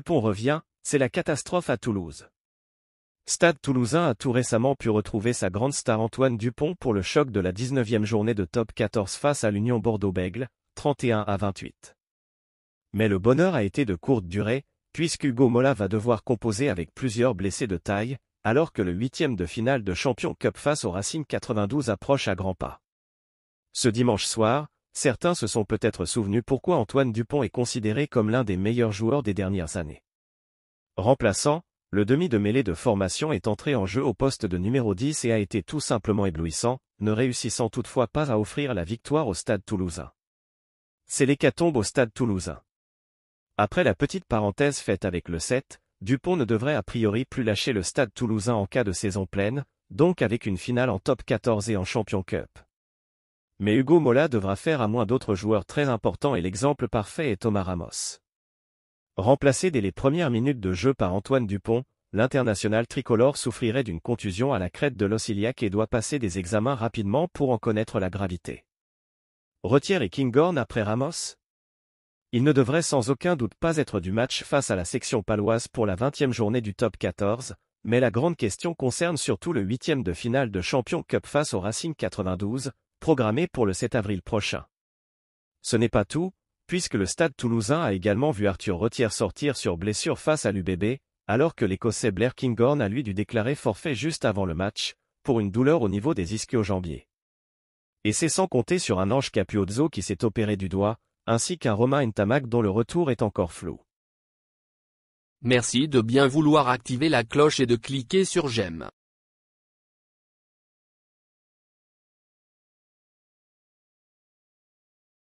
Dupont revient, c'est la catastrophe à Toulouse. Stade Toulousain a tout récemment pu retrouver sa grande star Antoine Dupont pour le choc de la 19e journée de top 14 face à l'Union Bordeaux-Bègles, 31-28. Mais le bonheur a été de courte durée, puisqu'Hugo Mola va devoir composer avec plusieurs blessés de taille, alors que le 8e de finale de Champions Cup face au Racing 92 approche à grands pas. Ce dimanche soir, certains se sont peut-être souvenus pourquoi Antoine Dupont est considéré comme l'un des meilleurs joueurs des dernières années. Remplaçant, le demi de mêlée de formation est entré en jeu au poste de numéro 10 et a été tout simplement éblouissant, ne réussissant toutefois pas à offrir la victoire au Stade Toulousain. C'est l'hécatombe au Stade Toulousain. Après la petite parenthèse faite avec le 7, Dupont ne devrait a priori plus lâcher le Stade Toulousain en cas de saison pleine, donc avec une finale en top 14 et en Champions Cup. Mais Hugo Mola devra faire à moins d'autres joueurs très importants et l'exemple parfait est Thomas Ramos. Remplacé dès les premières minutes de jeu par Antoine Dupont, l'international tricolore souffrirait d'une contusion à la crête de l'os iliaque et doit passer des examens rapidement pour en connaître la gravité. Retière et Kinghorn après Ramos? Il ne devrait sans aucun doute pas être du match face à la section paloise pour la 20e journée du top 14, mais la grande question concerne surtout le 8e de finale de Champions Cup face au Racing 92, programmé pour le 7 avril prochain. Ce n'est pas tout, puisque le Stade Toulousain a également vu Arthur Retière sortir sur blessure face à l'UBB, alors que l'Écossais Blair Kinghorn a lui dû déclarer forfait juste avant le match, pour une douleur au niveau des ischio-jambiers. Et c'est sans compter sur un Ange Capuozzo qui s'est opéré du doigt, ainsi qu'un Romain Ntamak dont le retour est encore flou. Merci de bien vouloir activer la cloche et de cliquer sur j'aime.